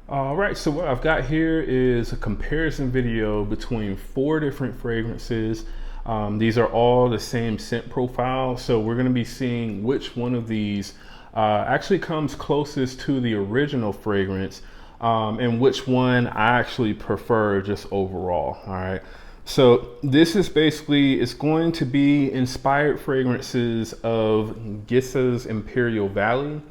All right, so what I've got here is a comparison video between four different fragrances. These are all the same scent profile, so we're going to be seeing which one of these actually comes closest to the original fragrance, and which one I actually prefer just overall. All right, so this is basically, it's going to be inspired fragrances of Gissah's Imperial Valley.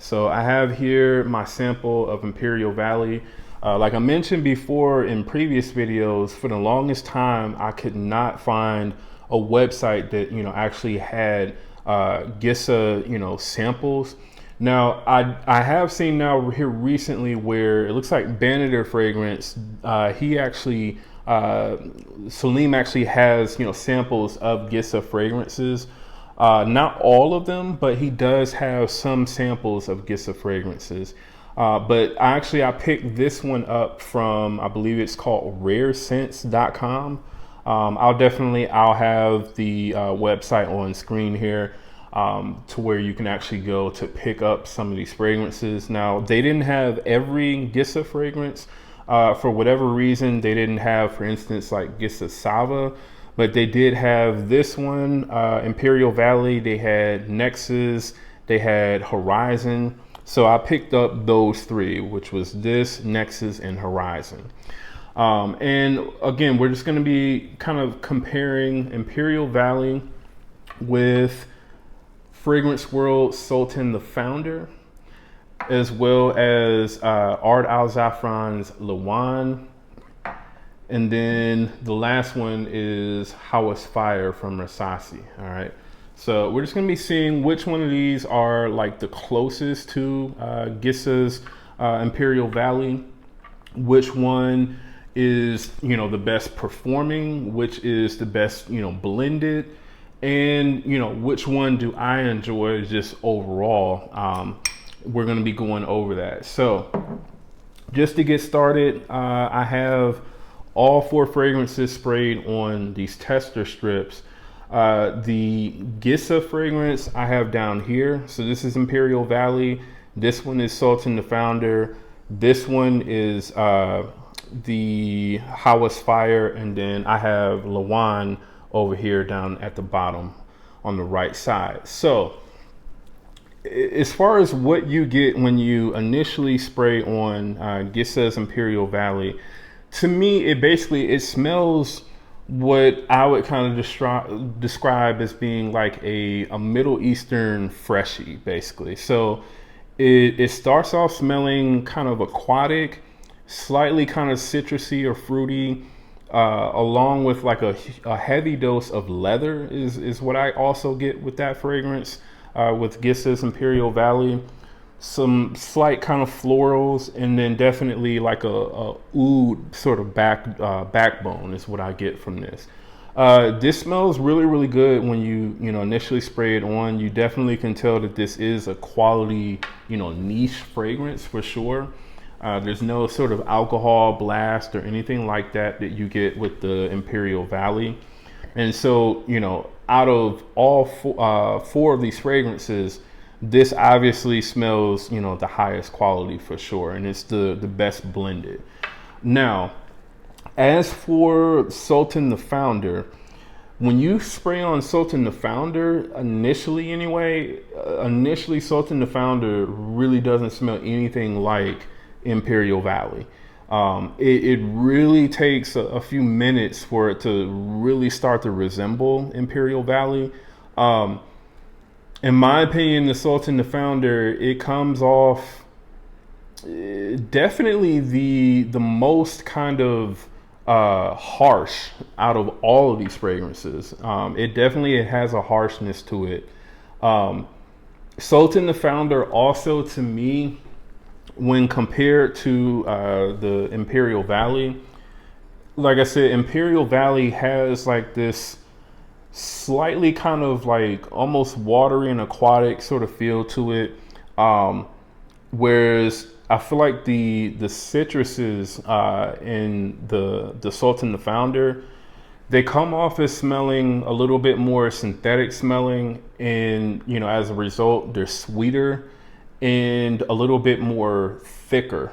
So I have here my sample of Imperial Valley. Like I mentioned before in previous videos, for the longest time, I could not find a website that, actually had Gissah, samples. Now, I have seen now here recently where it looks like Banneter Fragrance, he actually, Salim actually has, samples of Gissah fragrances. Not all of them, but he does have some samples of Gissah fragrances. But I picked this one up from, I believe it's called rarescents.com. I'll have the website on screen here, to where you can actually go to pick up some of these fragrances. Now, they didn't have every Gissah fragrance. For whatever reason, they didn't have, for instance, like Gissah Sava. But they did have this one, Imperial Valley. They had Nexus, they had Horizon. So I picked up those three, which was this, Nexus, and Horizon. And again, we're just going to be kind of comparing Imperial Valley with Fragrance World Sultan The Founder, as well as Ard Al Zaafaran's Liwan. And then the last one is Hawas Fire from Rasasi. All right. So we're just going to be seeing which one of these are like the closest to Gissah's Imperial Valley, which one is, the best performing, which is the best, blended, and, which one do I enjoy just overall. We're going to be going over that. So just to get started, I have all four fragrances sprayed on these tester strips. The Gissah fragrance I have down here. So this is Imperial Valley. This one is Sultan the Founder. This one is the Hawas Fire. And then I have Liwan over here down at the bottom on the right side. So as far as what you get when you initially spray on Gissah's Imperial Valley, to me, it smells what I would kind of describe as being like a Middle Eastern freshie, basically. So it starts off smelling kind of aquatic, slightly kind of citrusy or fruity, along with like a heavy dose of leather is what I also get with that fragrance, with Gissah's Imperial Valley. Some slight kind of florals, and then definitely like a oud sort of backbone is what I get from this. This smells really, really good when you initially spray it on. You definitely can tell that this is a quality, niche fragrance for sure. There's no sort of alcohol blast or anything like that you get with the Imperial Valley. And so, out of all four of these fragrances, this obviously smells, the highest quality for sure, and it's the best blended. Now, as for Sultan the Founder, when you spray on Sultan the Founder, initially Sultan the Founder really doesn't smell anything like Imperial Valley. It really takes a few minutes for it to really start to resemble Imperial Valley. In my opinion, the Sultan the Founder, it comes off definitely the most kind of harsh out of all of these fragrances. It has a harshness to it. Sultan the Founder also, to me, when compared to the Imperial Valley, like I said, Imperial Valley has like this slightly kind of like almost watery and aquatic sort of feel to it, whereas I feel like the citruses in the Sultan the Founder, they come off as smelling a little bit more synthetic smelling, and as a result they're sweeter and a little bit more thicker.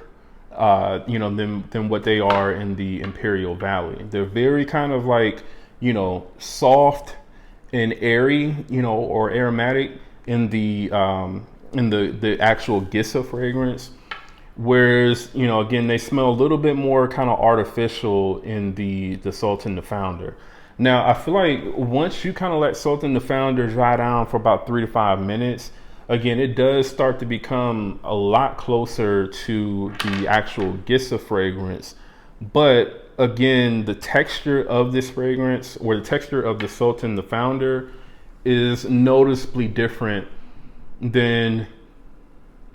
you know, than what they are in the Imperial Valley. They're very kind of like, you know, soft and airy, you know, or aromatic in the actual Gissah fragrance. Whereas, you know, again, they smell a little bit more kind of artificial in the Sultan the Founder. Now, I feel like once you kind of let Sultan the Founder dry down for about 3 to 5 minutes, again, it does start to become a lot closer to the actual Gissah fragrance. But again, the texture of this fragrance, or the texture of the Sultan the Founder, is noticeably different than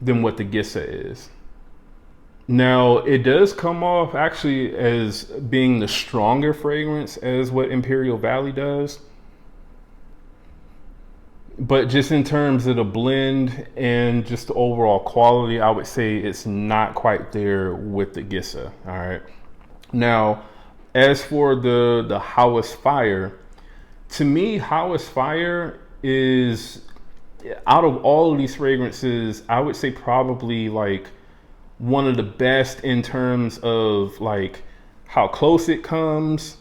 what the Gissah is. Now, it does come off actually as being the stronger fragrance as what Imperial Valley does. But just in terms of the blend and just the overall quality, I would say it's not quite there with the Gissah. All right. Now, as for the Hawas Fire, to me, Hawas Fire is, out of all of these fragrances, I would say probably like one of the best in terms of like how close it comes,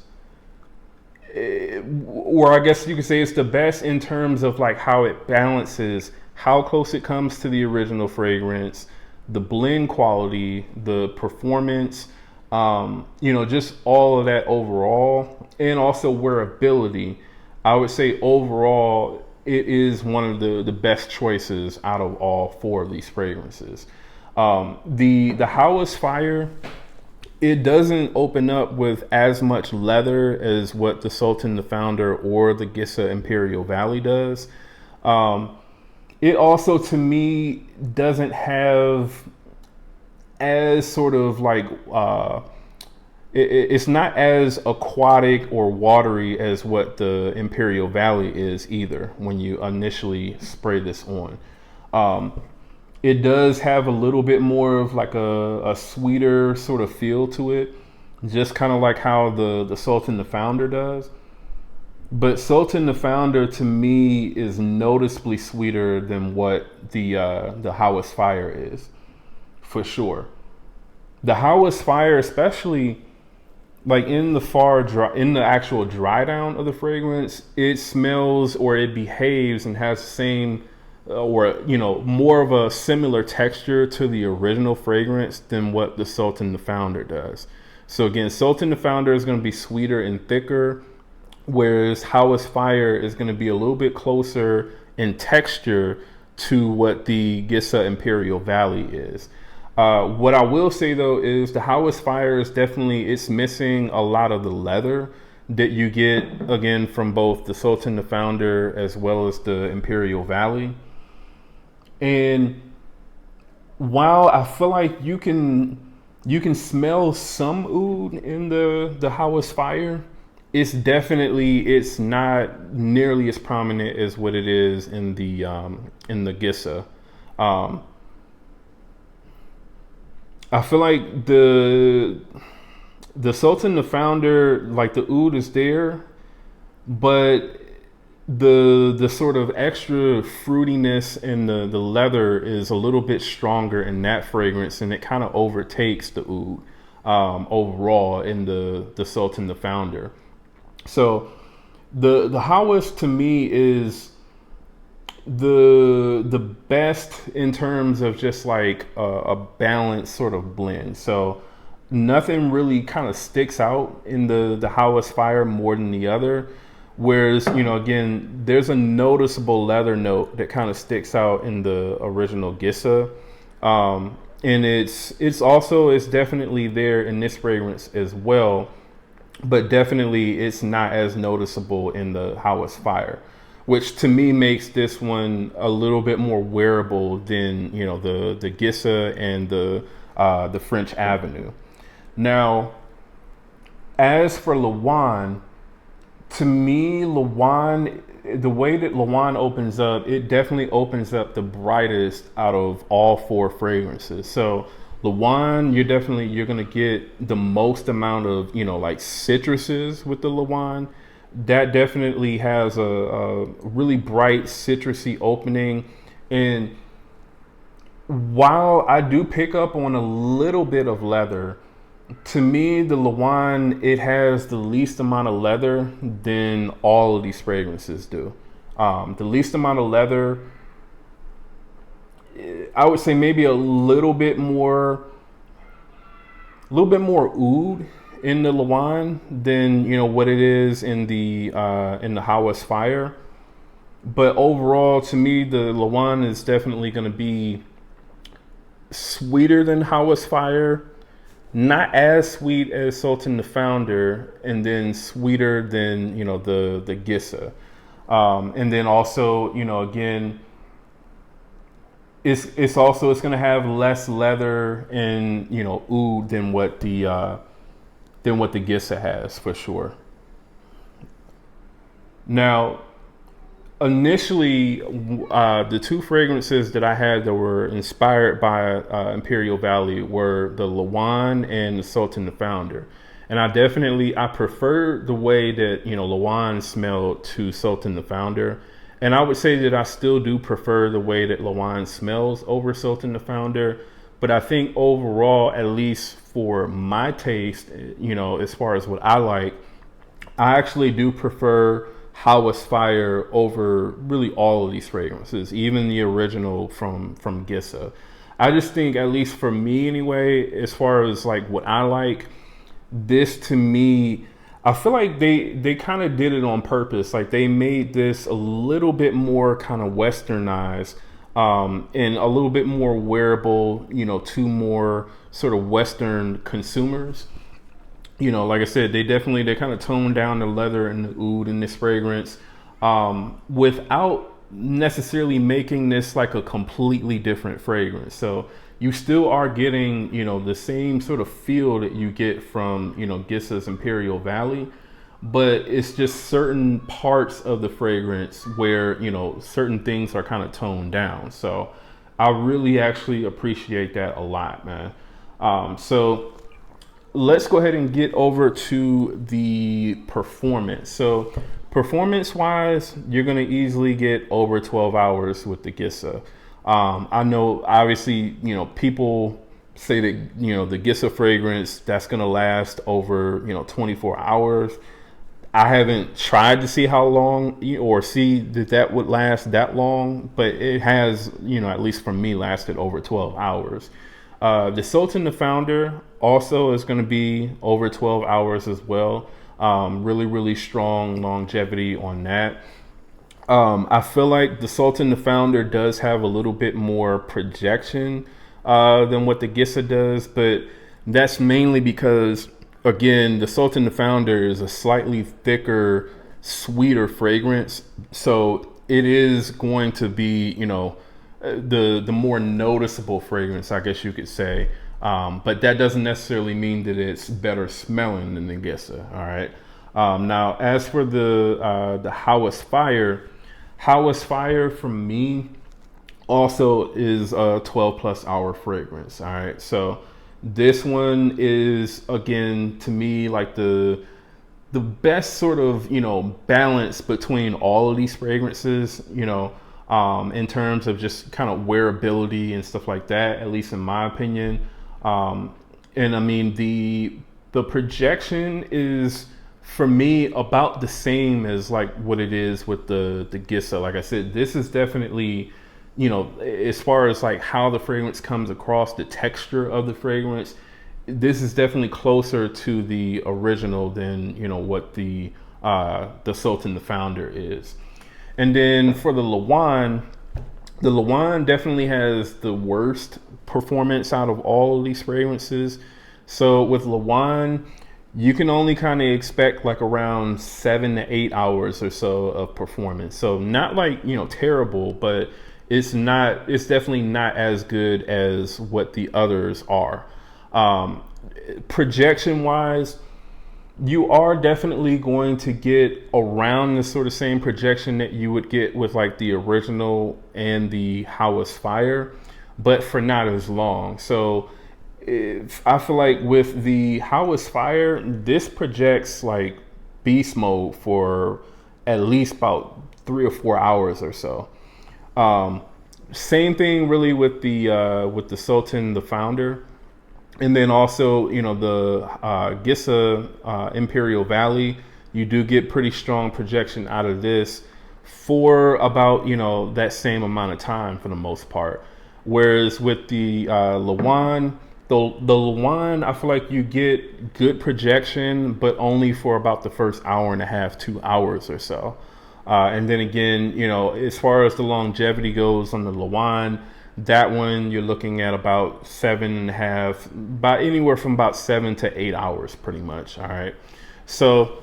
or I guess you could say it's the best in terms of like how it balances how close it comes to the original fragrance, the blend quality, the performance, you know, just all of that overall, and also wearability. I would say overall it is one of the best choices out of all 4 of these fragrances. The Hawas Fire, it doesn't open up with as much leather as what the Sultan the Founder or the Gissah Imperial Valley does. It also, to me, doesn't have as sort of like, it's not as aquatic or watery as what the Imperial Valley is either when you initially spray this on. It does have a little bit more of like a sweeter sort of feel to it, just kind of like how the Sultan the Founder does. But Sultan the Founder, to me, is noticeably sweeter than what the Hawas Fire is, for sure. The Hawas Fire, especially like in the actual dry down of the fragrance, it smells, or it behaves and has the same, or, you know, more of a similar texture to the original fragrance than what the Sultan the Founder does. So again, Sultan the Founder is going to be sweeter and thicker, whereas Hawas Fire is going to be a little bit closer in texture to what the Gissah Imperial Valley is. What I will say though is the Hawas Fire is definitely, it's missing a lot of the leather that you get again from both the Sultan the Founder as well as the Imperial Valley. And while I feel like you can smell some oud in the Hawas Fire, it's not nearly as prominent as what it is in the Gissah. I feel like the Sultan the Founder, like the oud is there, but the sort of extra fruitiness and the leather is a little bit stronger in that fragrance, and it kind of overtakes the oud overall in the Sultan the Founder. So the Hawas, to me, is the best in terms of just like a balanced sort of blend. So nothing really kind of sticks out in the Hawas Fire more than the other. Whereas, you know, again, there's a noticeable leather note that kind of sticks out in the original Gissah. And it's definitely there in this fragrance as well, but definitely it's not as noticeable in the Hawas Fire, which to me makes this one a little bit more wearable than, you know, the Gissah and the French Avenue. Now, as for Liwan, to me, Liwan, the way that Liwan opens up, it definitely opens up the brightest out of all 4 fragrances. So Liwan, you're gonna get the most amount of, you know, like citruses with the Liwan. That definitely has a really bright citrusy opening. And while I do pick up on a little bit of leather, to me, the Liwan, it has the least amount of leather than all of these fragrances do. The least amount of leather, I would say maybe a little bit more oud in the Liwan than what it is in the Hawas Fire. But overall, to me, the Liwan is definitely going to be sweeter than Hawas Fire. Not as sweet as Sultan the Founder, and then sweeter than the Gissah, and then also again, it's going to have less leather and oud than what the Gissah has for sure. Now, initially, the two fragrances that I had that were inspired by Imperial Valley were the Liwan and the Sultan the Founder. And I prefer the way that, Liwan smelled to Sultan the Founder. And I would say that I still do prefer the way that Liwan smells over Sultan the Founder. But I think overall, at least for my taste, as far as what I like, I actually do prefer Hawas Fire over really all of these fragrances, even the original from Gissah. I just think, at least for me anyway, as far as like what I like, this to me, I feel like they kind of did it on purpose. Like they made this a little bit more kind of westernized, and a little bit more wearable, to more sort of Western consumers. Like I said, they kind of toned down the leather and the oud in this fragrance, without necessarily making this like a completely different fragrance. So you still are getting, the same sort of feel that you get from, Gissah's Imperial Valley, but it's just certain parts of the fragrance where, certain things are kind of toned down. So I really actually appreciate that a lot, man. So let's go ahead and get over to the performance. So performance wise, you're going to easily get over 12 hours with the Gissah. I know obviously, people say that, the Gissah fragrance that's going to last over, 24 hours. I haven't tried to see how long or see that would last that long, but it has, at least for me, lasted over 12 hours. The Sultan the Founder also is going to be over 12 hours as well. Really, really strong longevity on that. I feel like the Sultan the Founder does have a little bit more projection than what the Gissah does, but that's mainly because, again, the Sultan the Founder is a slightly thicker, sweeter fragrance. So it is going to be, the more noticeable fragrance, I guess you could say. But that doesn't necessarily mean that it's better smelling than the Gissah. All right. Now, as for the Hawas Fire for me also is a 12 plus hour fragrance. All right. So this one is, again, to me, like the best sort of, balance between all of these fragrances, in terms of just kind of wearability and stuff like that, at least in my opinion. And I mean, the projection is, for me, about the same as like what it is with the Gissah. Like I said, this is definitely, as far as like how the fragrance comes across, the texture of the fragrance, this is definitely closer to the original than, what the Sultan the Founder is. And then for the Liwan definitely has the worst performance out of all of these fragrances. So with Liwan, you can only kind of expect like around 7 to 8 hours or so of performance. So not like, terrible, but it's definitely not as good as what the others are. Projection wise, you are definitely going to get around the sort of same projection that you would get with like the original and the Hawas Fire, but for not as long. So I feel like with the Hawas Fire, this projects like beast mode for at least about 3 or 4 hours or so. Same thing really with the Sultan the Founder. And then also, the Gissah Imperial Valley, you do get pretty strong projection out of this for about, that same amount of time for the most part. Whereas with the Liwan, the Liwan, I feel like you get good projection, but only for about the first hour and a half, 2 hours or so. And then again, as far as the longevity goes on the Liwan, that one you're looking at about 7.5, by anywhere from about 7 to 8 hours, pretty much. All right, so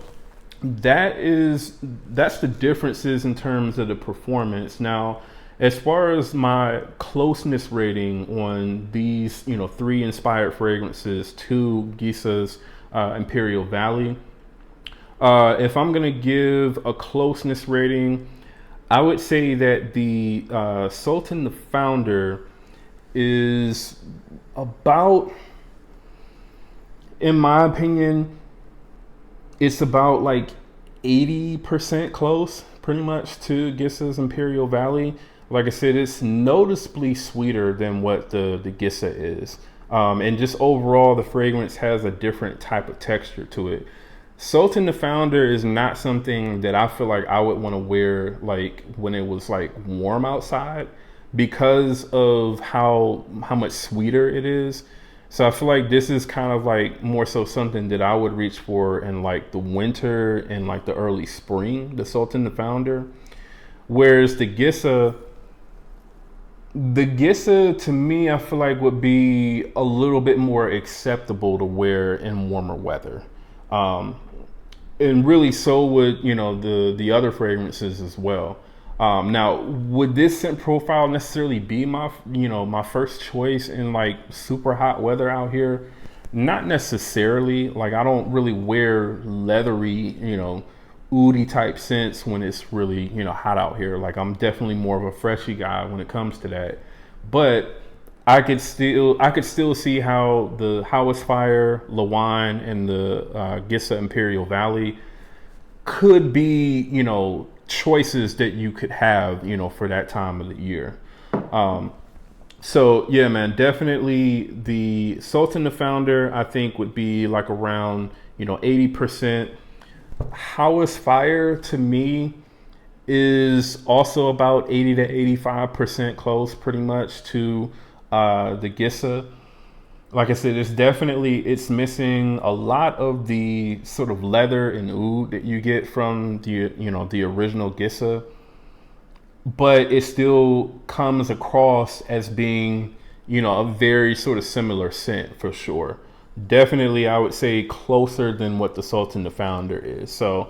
that's the differences in terms of the performance. Now, as far as my closeness rating on these, 3 inspired fragrances to Gissah's Imperial Valley, if I'm gonna give a closeness rating, I would say that the Sultan the Founder is about, in my opinion, it's about like 80% close, pretty much, to Gissah's Imperial Valley. Like I said, it's noticeably sweeter than what the Gissah is. And just overall, the fragrance has a different type of texture to it. Sultan the Founder is not something that I feel like I would want to wear like when it was like warm outside, because of how much sweeter it is. So I feel like this is kind of like more so something that I would reach for in like the winter and like the early spring, the Sultan the Founder. Whereas the Gissah to me, I feel like would be a little bit more acceptable to wear in warmer weather. And really so would, the other fragrances as well. Now, would this scent profile necessarily be my first choice in like super hot weather out here? Not necessarily. Like, I don't really wear leathery, oudy type scents when it's really, hot out here. Like, I'm definitely more of a freshy guy when it comes to that. But I could still see how the Hawas Fire, Liwan, and the Gissah Imperial Valley could be, choices that you could have, for that time of the year. So yeah, man, definitely the Sultan the Founder, I think, would be like around, 80%. Hawas Fire to me is also about 80 to 85% close, pretty much, to the Gissah. Like I said, it's missing a lot of the sort of leather and oud that you get from the original Gissah, but it still comes across as being, a very sort of similar scent for sure. Definitely, I would say closer than what the Sultan the Founder is. So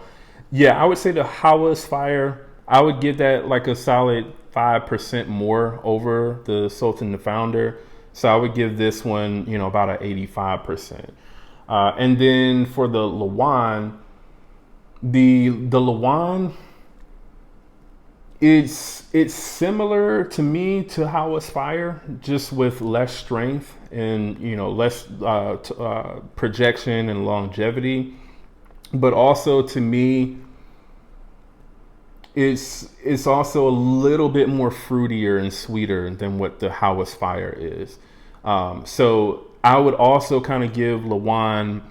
yeah, I would say the Hawas Fire, I would give that like a solid 5% more over the Sultan the Founder. So I would give this one, about an 85%. And then for the Liwan, the Liwan, it's similar to me to Hawas Fire, just with less strength and less projection and longevity. But also to me, it's also a little bit more fruitier and sweeter than what the Hawas Fire is. So I would also kind of give Liwan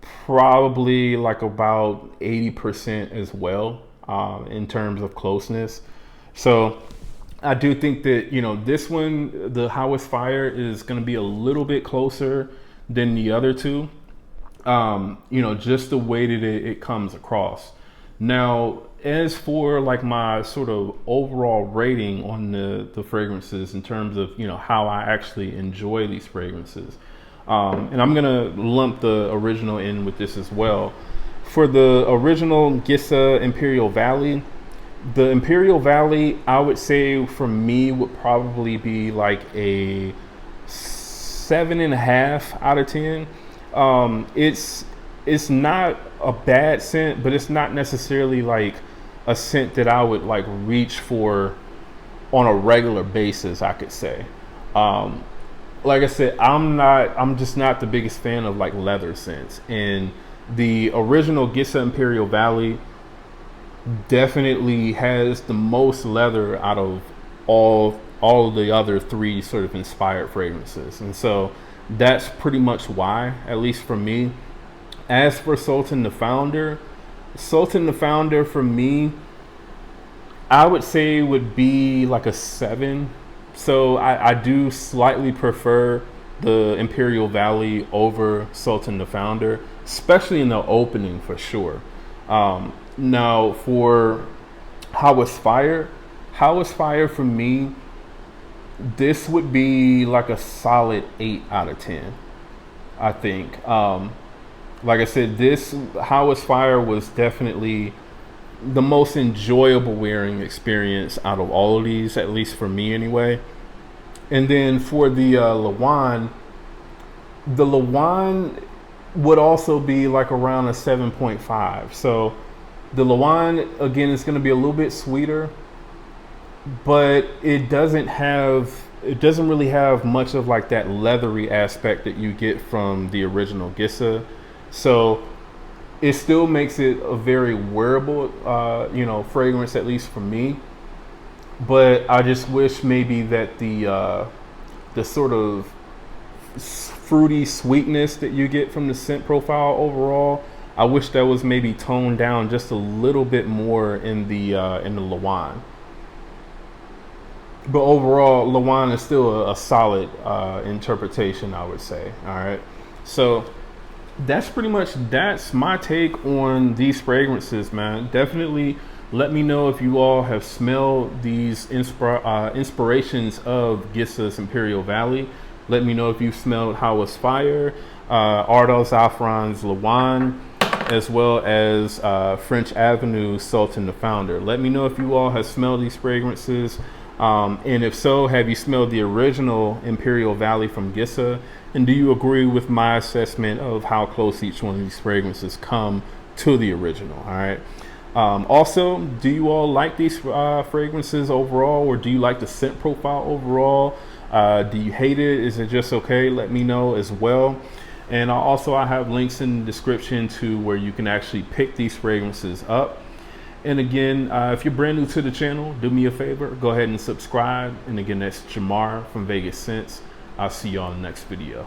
probably like about 80% as well, in terms of closeness. So I do think that, this one, the Hawas Fire, is going to be a little bit closer than the other two, just the way that it comes across. Now, as for like my sort of overall rating on the fragrances in terms of, how I actually enjoy these fragrances, and I'm gonna lump the original in with this as well. For the original Gissah Imperial Valley, the Imperial Valley, I would say for me would probably be like a 7.5 out of 10. It's not a bad scent, but it's not necessarily like a scent that I would like reach for on a regular basis, I could say. Like I said, I'm just not the biggest fan of like leather scents. And the original Gissah Imperial Valley definitely has the most leather out of all all of the other three sort of inspired fragrances. And so that's pretty much why, at least for me. As for Sultan the Founder for me, I would say would be like a 7. So I do slightly prefer the Imperial Valley over Sultan the Founder, especially in the opening for sure. Now for Hawas Fire for me, this would be like a solid 8 out of 10, I think. Like I said, this Hawas Fire was definitely the most enjoyable wearing experience out of all of these, at least for me anyway. And then for the Liwan would also be like around a 7.5. So the Liwan, again, is going to be a little bit sweeter, but it doesn't really have much of like that leathery aspect that you get from the original Gissah. So it still makes it a very wearable, fragrance, at least for me. But I just wish maybe that the sort of fruity sweetness that you get from the scent profile overall, I wish that was maybe toned down just a little bit more in the Liwan. But overall, Liwan is still a solid interpretation, I would say. All right, so that's my take on these fragrances, man. Definitely let me know if you all have smelled these inspirations of Gissah's Imperial Valley. Let me know if you've smelled Hawas Fire, Ardell Zaafaran's Liwan, as well as French Avenue's Sultan the Founder. Let me know if you all have smelled these fragrances. And if so, have you smelled the original Imperial Valley from Gissah? And do you agree with my assessment of how close each one of these fragrances come to the original? All right. Also, do you all like these fragrances overall, or do you like the scent profile overall? Do you hate it? Is it just okay? Let me know as well. And I have links in the description to where you can actually pick these fragrances up. And again, if you're brand new to the channel, do me a favor, go ahead and subscribe. And again, that's Jamar from Vegas Scents. I'll see you on the next video.